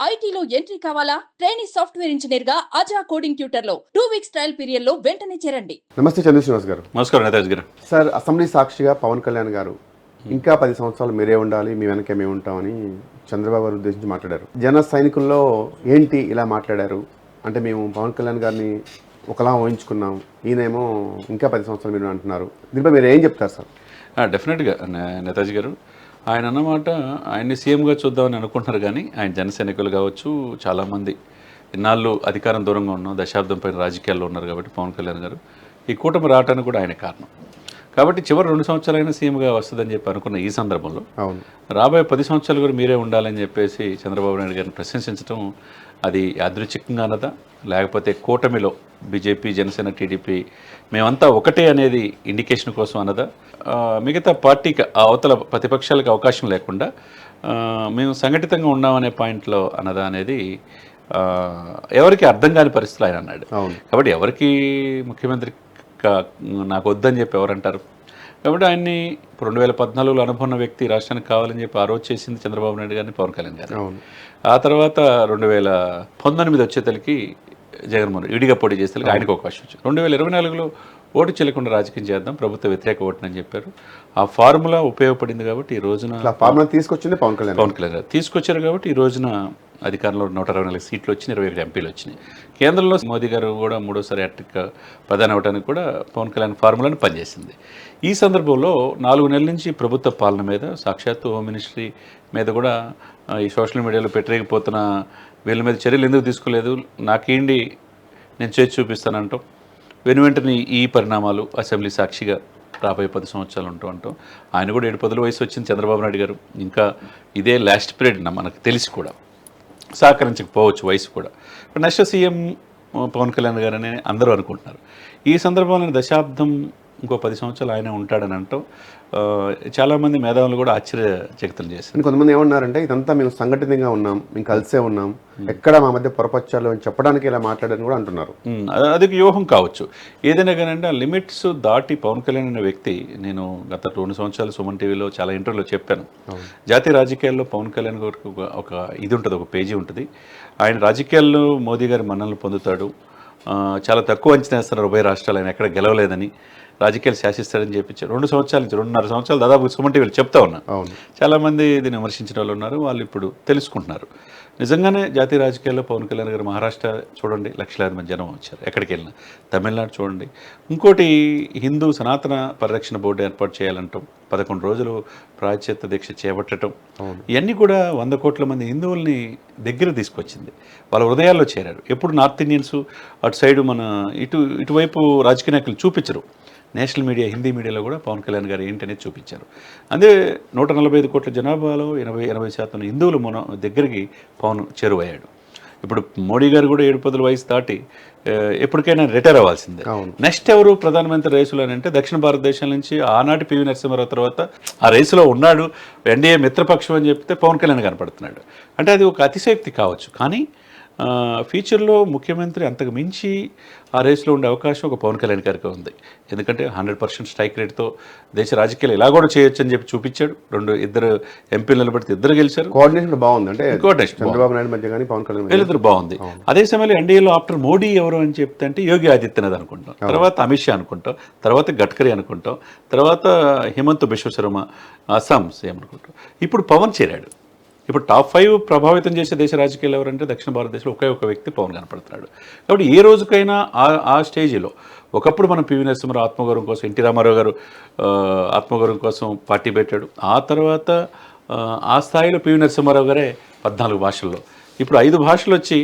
ఐటీలో ఎంట్రీ కావాలా? Trainee software engineer గా అజా కోడింగ్ ట్యూటర్ లో 2 వీక్స్ ట్రయల్ పీరియడ్ లో వెంటనే చేరండి. నమస్తే చంద్రశ్రీనివాస్ గారు. నమస్కారం నేతాజ్ గారు. సార్, అసెంబ్లీ సాక్షిగా పవన్ కళ్యాణ్ గారు ఇంకా 10 సంవత్సరాలు మీరే ఉండాలి, మీ వెనకే మేము ఉంటామని చంద్రబాబు గారు ఉద్దేశించి మాట్లాడారు. జన సైనికుల్లో ఏంటి ఇలా మాట్లాడారు అంటే, మేము పవన్ కళ్యాణ్ గారిని ఒకలా ఊహించుకున్నాం, ఈయనేమో ఇంకా 10 సంవత్సరాలు మీరు అంటున్నారు. దీనిపై మీరు ఏం చెప్తారు సార్? డెఫినెట్గా నేతాజీ గారు ఆయన అన్నమాట, ఆయన్ని సీఎంగా చూద్దామని అనుకుంటున్నారు. కానీ ఆయన జన సైనికులు కావచ్చు, చాలామంది ఇన్నాళ్ళు అధికారం దూరంగా ఉన్నాం, దశాబ్దం పైన రాజకీయాల్లో ఉన్నారు. కాబట్టి పవన్ కళ్యాణ్ గారు ఈ కూటమి రావడానికి కూడా ఆయన కారణం. కాబట్టి చివరి 2 సంవత్సరాలైనా సీఎంగా వస్తుందని చెప్పి అనుకున్న ఈ సందర్భంలో రాబోయే 10 సంవత్సరాలు కూడా మీరే ఉండాలని చెప్పేసి చంద్రబాబు నాయుడు గారిని ప్రశంసించడం అది యాదృచ్ఛికంగా అన్నదా, లేకపోతే కూటమిలో బీజేపీ, జనసేన, టీడీపీ మేమంతా ఒకటే అనేది ఇండికేషన్ కోసం అన్నదా, మిగతా పార్టీకి అవతల ప్రతిపక్షాలకు అవకాశం లేకుండా మేము సంఘటితంగా ఉన్నామనే పాయింట్లో అన్నదా అనేది ఎవరికి అర్థం కాని పరిస్థితులు ఆయన అన్నాడు. కాబట్టి ఎవరికి ముఖ్యమంత్రి నాకు వద్దని చెప్పి ఎవరంటారు? కాబట్టి ఆయన్ని 2014లో అనుభవం వ్యక్తి రాష్ట్రానికి కావాలని చెప్పి ఆ రోజు చేసింది చంద్రబాబు నాయుడు గారిని, పవన్ కళ్యాణ్ గారు. ఆ తర్వాత 2019 వచ్చేతలకి జగన్మోహన్ విడిగా పోటీ చేస్తే ఆయనకు అవకాశం వచ్చింది. 2024లో ఓటు చెల్లకుండా రాజకీయం చేద్దాం, ప్రభుత్వ వ్యతిరేక ఓటునని చెప్పారు. ఆ ఫార్ములా ఉపయోగపడింది. కాబట్టి ఈ రోజున ఫార్ములా తీసుకొచ్చింది పవన్ కళ్యాణ్ గారు తీసుకొచ్చారు. కాబట్టి ఈ రోజున అధికారంలో 124 సీట్లు వచ్చినాయి, 21 ఎంపీలు వచ్చినాయి. కేంద్రంలో మోదీ గారు కూడా 3వ హ్యాట్రిక్ ప్రధాని అవడానికి కూడా పవన్ కళ్యాణ్ ఫార్ములాను పనిచేసింది. ఈ సందర్భంలో 4 నెలల నుంచి ప్రభుత్వ పాలన మీద, సాక్షాత్తు హోమ్ మినిస్ట్రీ మీద కూడా ఈ సోషల్ మీడియాలో పెట్టలేకపోతున్న వీళ్ళ మీద చర్యలు ఎందుకు తీసుకోలేదు, నాకేంటి నేను చేసి చూపిస్తానంటాం. వెనువెంటనే ఈ పరిణామాలు అసెంబ్లీ సాక్షిగా రాబోయే 10 సంవత్సరాలు అంటాం. ఆయన కూడా 7-10 వయసు వచ్చింది చంద్రబాబు నాయుడు గారు. ఇంకా ఇదే లాస్ట్ పీరియడ్ మనకు తెలిసి కూడా సహకరించకపోవచ్చు వయసు కూడా. నెక్స్ట్ సీఎం పవన్ కళ్యాణ్ గారని అందరూ అనుకుంటున్నారు. ఈ సందర్భంలో దశాబ్దం ఇంకో 10 సంవత్సరాలు ఆయన ఉంటాడని అంటాం చాలామంది మేధావులు కూడా ఆశ్చర్యచకితులు చేశారు. కొంతమంది ఏమన్నారంటే, ఇదంతా మేము సంఘటితంగా ఉన్నాం, మేము కలిసే ఉన్నాం, ఎక్కడ మా మధ్య పొరపచ్చాలు అని చెప్పడానికి ఇలా మాట్లాడారని కూడా అంటున్నారు. అది వ్యూహం కావచ్చు, ఏదైనా కానీ. ఆ లిమిట్స్ దాటి పవన్ కళ్యాణ్ అనే వ్యక్తి, నేను గత 2 సంవత్సరాలు సుమన్ టీవీలో చాలా ఇంటర్వ్యూలో చెప్పాను, జాతీయ రాజకీయాల్లో పవన్ కళ్యాణ్ గారికి ఒక ఇది ఉంటుంది, ఒక పేజీ ఉంటుంది. ఆయన రాజకీయాల్లో మోదీ గారి మన్ననలు పొందుతాడు, చాలా తక్కువ అంచనా వేస్తున్నారు ఉభయ రాష్ట్రాలు, ఆయన ఎక్కడ గెలవలేదని, రాజకీయాలు శాసిస్తారని చెప్పించారు. 2 సంవత్సరాల నుంచి 2.5 సంవత్సరాలు దాదాపు సుమన్ టీవీలు చెప్తా ఉన్నా. చాలామంది దీన్ని విమర్శించిన వాళ్ళు ఉన్నారు, వాళ్ళు ఇప్పుడు తెలుసుకుంటున్నారు. నిజంగానే జాతీయ రాజకీయాల్లో పవన్ కళ్యాణ్ గారు మహారాష్ట్ర చూడండి, లక్షలాది మంది జనం వచ్చారు ఎక్కడికి వెళ్ళినా. తమిళనాడు చూడండి. ఇంకోటి, హిందూ సనాతన పరిరక్షణ బోర్డు ఏర్పాటు చేయాలంటాం, 11 రోజులు ప్రాయశ్చిత్త దీక్ష చేపట్టడం, ఇవన్నీ కూడా 100 కోట్ల మంది హిందువుల్ని దగ్గర తీసుకొచ్చింది, వాళ్ళ హృదయాల్లో చేరారు. ఎప్పుడు నార్త్ ఇండియన్స్ అటు సైడు మన ఇటువైపు రాజకీయ నాయకులు చూపించరు. నేషనల్ మీడియా, హిందీ మీడియాలో కూడా పవన్ కళ్యాణ్ గారు ఏంటనేది చూపించారు. అదే 145 కోట్ల జనాభాలో 80% హిందువులు మన దగ్గరికి పవన్ చేరువయ్యాడు. ఇప్పుడు మోడీ గారు కూడా 7-10 వయసు దాటి ఎప్పటికైనా రిటైర్ అవ్వాల్సిందే. నెక్స్ట్ ఎవరు ప్రధానమంత్రి రేసులో అంటే, దక్షిణ భారతదేశం నుంచి ఆనాటి పివి నరసింహారావు తర్వాత ఆ రేసులో ఉన్నాడు, ఎన్డీఏ మిత్రపక్షం అని చెప్తే పవన్ కళ్యాణ్ కనపడుతున్నాడు. అంటే అది ఒక అతిశయోక్తి కావచ్చు, కానీ ఫ్యూచర్లో ముఖ్యమంత్రి అంతకు మించి ఆ రేసులో ఉండే అవకాశం ఒక పవన్ కళ్యాణ్ గారికి ఉంది. ఎందుకంటే 100% స్ట్రైక్ రేట్తో దేశ రాజకీయాలు ఇలా కూడా చేయొచ్చు అని చెప్పి చూపించాడు. 2 ఎంపీలు నిలబడితే 2 గెలిచారు. కోఆర్డినేషన్ బాగుంది, అంటే చంద్రబాబు నాయుడు మధ్య కానీ పవన్ కళ్యాణ్ వీళ్ళిద్దరు బాగుంది. అదే సమయంలో ఎన్డీఏలో ఆఫ్టర్ మోడీ ఎవరు అని చెప్తే అంటే యోగి ఆదిత్యనాథ్ అనుకుంటాం, తర్వాత అమిత్ షా అనుకుంటాం, తర్వాత గడ్కరీ అనుకుంటాం, తర్వాత హిమంత బిశ్వ శర్మ అస్సాం సీఎం అనుకుంటాం. ఇప్పుడు పవన్ చేరాడు. ఇప్పుడు టాప్ 5 ప్రభావితం చేసే దేశ రాజకీయాలు ఎవరంటే దక్షిణ భారతదేశంలో ఒకే ఒక వ్యక్తి పవన్ కనపడుతున్నాడు. కాబట్టి ఏ రోజుకైనా ఆ స్టేజీలో, ఒకప్పుడు మనం పివి నరసింహారావు ఆత్మగౌరవం కోసం, ఎన్టీ రామారావు గారు ఆత్మగౌరవం కోసం పార్టీ పెట్టాడు. ఆ తర్వాత ఆ స్థాయిలో పివి నరసింహారావు గారే 14 భాషల్లో, ఇప్పుడు 5 భాషలు వచ్చి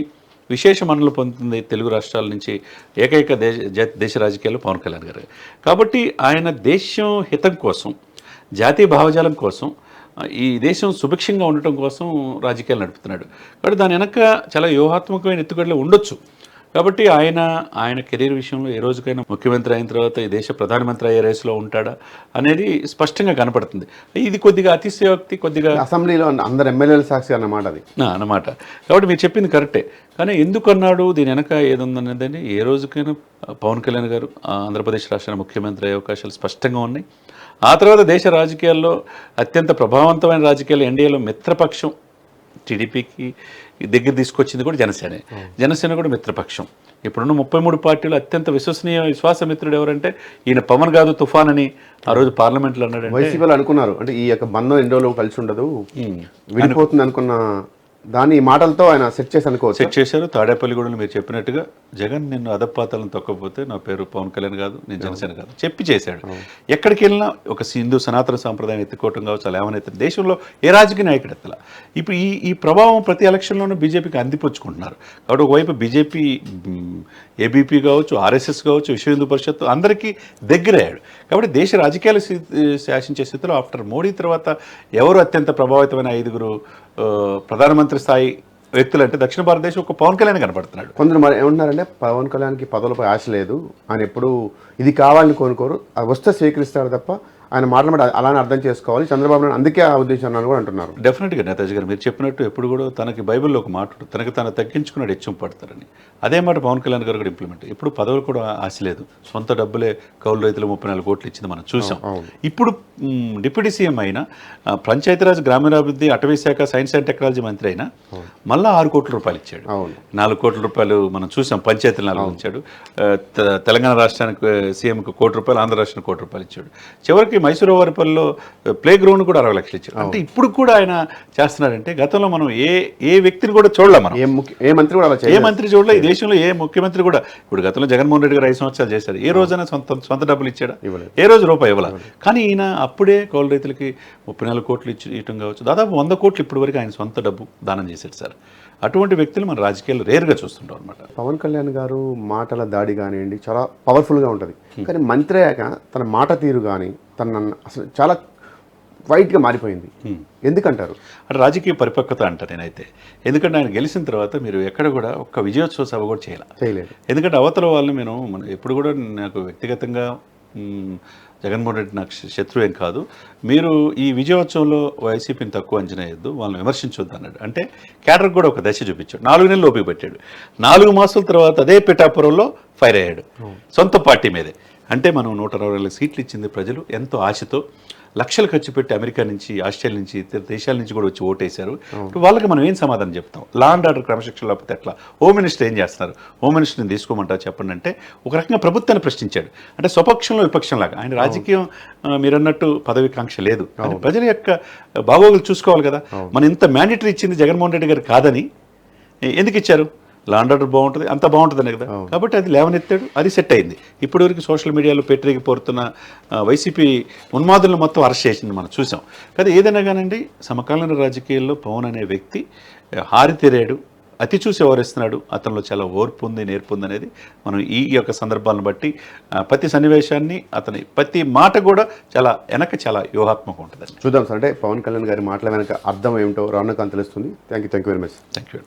విశేష మన్ననలు పొందుతుంది తెలుగు రాష్ట్రాల నుంచి. ఏకైక దేశ రాజకీయాల్లో పవన్ కళ్యాణ్ గారు. కాబట్టి ఆయన దేశం హితం కోసం, జాతీయ భావజాలం కోసం, ఈ దేశం సుభిక్షంగా ఉండటం కోసం రాజకీయాలు నడుపుతున్నాడు. కాబట్టి దాని వెనక చాలా వ్యూహాత్మకమైన ఎత్తుగడలు ఉండొచ్చు. కాబట్టి ఆయన కెరీర్ విషయంలో ఏ రోజుకైనా ముఖ్యమంత్రి అయిన తర్వాత ఈ దేశ ప్రధానమంత్రి అయ్యే రేసులో ఉంటాడా అనేది స్పష్టంగా కనపడుతుంది. ఇది కొద్దిగా అతిశయోక్తి, కొద్దిగా అసెంబ్లీలో అందరు ఎమ్మెల్యేల సాక్షి అన్నమాట అది అన్నమాట. కాబట్టి మీరు చెప్పింది కరెక్టే, కానీ ఎందుకు అన్నాడు, దీని వెనక ఏదుందనేది ఏ రోజుకైనా పవన్ కళ్యాణ్ గారు ఆంధ్రప్రదేశ్ రాష్ట్రానికి ముఖ్యమంత్రి అయ్యే అవకాశాలు స్పష్టంగా ఉన్నాయి. ఆ తర్వాత దేశ రాజకీయాల్లో అత్యంత ప్రభావవంతమైన రాజకీయాలు ఎన్డీఏలో మిత్రపక్షం టీడీపీకి దగ్గర తీసుకొచ్చింది కూడా జనసేనే. జనసేన కూడా మిత్రపక్షం. ఇప్పుడున్న 33 పార్టీలు అత్యంత విశ్వాసమిత్రుడు ఎవరంటే ఈయన పవన్ కాదు తుఫాన్ అని ఆ రోజు పార్లమెంట్లో అన్నాడు. వైసీపీలో అనుకున్నారు అంటే ఈ యొక్క బంధం ఎన్ని రోజులు కలిసి ఉండదు, విడిపోతుంది అనుకున్న దాన్ని ఈ మాటలతో ఆయన సెట్ చేసి అనుకోవచ్చు. సెట్ చేశారు. తాడేపల్లిగూడలో మీరు చెప్పినట్టుగా జగన్ నిన్ను అధపాతాలను తొక్కకపోతే నా పేరు పవన్ కళ్యాణ్ కాదు, నేను జనసేన కాదు చెప్పి చేశాడు. ఎక్కడికి వెళ్ళినా ఒక హిందూ సనాతన సాంప్రదాయం ఎత్తుకోవటం కావచ్చు, అలా ఏమైనా దేశంలో ఏ రాజకీయ నాయకుడు ఎత్తల. ఇప్పుడు ఈ ప్రభావం ప్రతి ఎలక్షన్లోనూ బీజేపీకి అందిపుచ్చుకుంటున్నారు. కాబట్టి ఒకవైపు బీజేపీ ఏబీపీ కావచ్చు, ఆర్ఎస్ఎస్ కావచ్చు, విశ్వ హిందూ పరిషత్ అందరికీ దగ్గరయ్యాడు. కాబట్టి దేశ రాజకీయాలు శాసించే స్థితిలో ఆఫ్టర్ మోడీ తర్వాత ఎవరు అత్యంత ప్రభావితమైన 5 ప్రధానమంత్రి స్థాయి వ్యక్తులు అంటే దక్షిణ భారతదేశం ఒక పవన్ కళ్యాణ్ కనపడుతున్నాడు. కొందరు మరి ఏమంటున్నారంటే పవన్ కళ్యాణ్కి పదవులపై ఆశ లేదు, ఆయన ఎప్పుడు ఇది కావాలని కోరుకోరు, అది వస్తే స్వీకరిస్తారు తప్ప ఆయన మాట్లాడి అలానే అర్థం చేసుకోవాలి, చంద్రబాబు నాయుడు అందుకే ఆ ఉద్దేశం అని కూడా అంటున్నారు. డెఫినెట్గా నేతాజీ గారు మీరు చెప్పినట్టు ఎప్పుడు కూడా తనకి బైబిల్లో ఒక మాట ఉంటుంది, తనకి తాను తగ్గించుకున్నాడు హెచ్చం పడతారని. అదే మాట పవన్ కళ్యాణ్ గారు కూడా ఇంప్లిమెంట్. ఇప్పుడు పదవులు కూడా ఆశ లేదు, సొంత డబ్బులే కౌలు రైతులు 34 కోట్లు ఇచ్చింది మనం చూసాం. ఇప్పుడు డిప్యూటీ సీఎం అయినా, పంచాయతీరాజ్ గ్రామీణాభివృద్ధి అటవీ శాఖ సైన్స్ అండ్ టెక్నాలజీ మంత్రి అయినా మళ్ళీ 6 కోట్ల రూపాయలు ఇచ్చాడు. 4 కోట్ల రూపాయలు మనం చూసాం, పంచాయతీలు 4 ఇచ్చాడు. తెలంగాణ రాష్ట్రానికి సీఎంకి 1 కోటి రూపాయలు, ఆంధ్ర రాష్ట్రానికి 1 కోటి రూపాయలు ఇచ్చాడు. చివరికి మైసూరు వారిపల్లిలో ప్లే గ్రౌండ్ కూడా 60 లక్షలు ఇచ్చారు. అంటే ఇప్పుడు కూడా ఆయన చేస్తున్నాడంటే గతంలో మనం ఏ వ్యక్తిని కూడా చూడలే, మనం ఏ మంత్రి కూడా ఏ మంత్రి చూడలే, ఈ దేశంలో ఏ ముఖ్యమంత్రి కూడా. ఇప్పుడు గతంలో జగన్మోహన్ రెడ్డి గారు 5 సంవత్సరాలు చేశారు, ఏ రోజైనా సొంత డబ్బులు ఇచ్చాడా? ఏ రోజు రూపాయి ఇవ్వాల. కానీ ఈయన అప్పుడే కౌలు రైతులకి 34 కోట్లు ఇవ్వటం కావచ్చు, దాదాపు 100 కోట్లు ఇప్పటి వరకు ఆయన సొంత డబ్బు దానం చేశాడు సార్. అటువంటి వ్యక్తులు మన రాజకీయాలు రేర్గా చూస్తుంటాం అనమాట. పవన్ కళ్యాణ్ గారు మాటల దాడి కానివ్వండి చాలా పవర్ఫుల్గా ఉంటుంది, కానీ మంత్రి అయ్యాక తన మాట తీరు కానీ తన అసలు చాలా వైట్గా మారిపోయింది. ఎందుకంటారు? అంటే రాజకీయ పరిపక్వత అంట నేనైతే. ఎందుకంటే ఆయన గెలిచిన తర్వాత మీరు ఎక్కడ కూడా ఒక్క విజయోత్సవ సభ కూడా చేయలేదు. ఎందుకంటే అవతల వాళ్ళని మనం ఎప్పుడు కూడా నాకు వ్యక్తిగతంగా జగన్మోహన్ రెడ్డి నాకు శత్రువు ఏం కాదు, మీరు ఈ విజయోత్సవంలో వైసీపీని తక్కువ అంచనా వేయద్దు, వాళ్ళని విమర్శించొద్దు అన్నాడు. అంటే క్యాడర్కి కూడా ఒక దశ చూపించాడు. 4 నెలలు ఓపిక పెట్టాడు. 4 మాసాల తర్వాత అదే పిఠాపురంలో ఫైర్ అయ్యాడు సొంత పార్టీ మీదే. అంటే మనం 124 సీట్లు ఇచ్చింది ప్రజలు ఎంతో ఆశతో, లక్షలు ఖర్చు పెట్టి అమెరికా నుంచి, ఆస్ట్రేలియా నుంచి, ఇతర దేశాల నుంచి కూడా వచ్చి ఓటేశారు. వాళ్ళకి మనం ఏం సమాధానం చెప్తాం? లా అండ్ ఆర్డర్ క్రమశిక్షణ లేకపోతే ఎట్లా? హోమ్ మినిస్టర్ ఏం చేస్తున్నారు? హోమ్ మినిస్టర్ని తీసుకోమంటారు చెప్పండి అంటే ఒక రకంగా ప్రభుత్వాన్ని ప్రశ్నించాడు. అంటే స్వపక్షంలో విపక్షంలాగా. ఆయన రాజకీయం మీరన్నట్టు పదవికాంక్ష లేదు, ప్రజల యొక్క బాగోగులు చూసుకోవాలి కదా. మనం ఇంత మ్యాండేటరీ ఇచ్చింది జగన్మోహన్ రెడ్డి గారు కాదని ఎందుకు ఇచ్చారు? లా అండ్ ఆర్డర్ బాగుంటుంది, అంత బాగుంటుందనే కదా. కాబట్టి అది లేవనెత్తాడు, అది సెట్ అయింది. ఇప్పటి వరకు సోషల్ మీడియాలో పోరుతున్న వైసీపీ ఉన్మాదులను మొత్తం అరెస్ట్ చేసింది మనం చూసాం కదా. ఏదైనా కానండి సమకాలీన రాజకీయాల్లో పవన్ అనే వ్యక్తి హారితెరాడు, అతి చూసి వ్యవహరిస్తున్నాడు. అతనిలో చాలా ఓర్పు ఉంది, నేర్పు ఉంది అనేది మనం ఈ యొక్క సందర్భాలను బట్టి ప్రతి సన్నివేశాన్ని, అతని ప్రతి మాట కూడా చాలా వ్యూహాత్మకంగా ఉంటుంది. చూద్దాం సార్. అంటే పవన్ కళ్యాణ్ గారి మాటల వెనక అర్థం ఏమిటో రానుకాంత తెలుస్తుంది. Thank you very much. Thank you.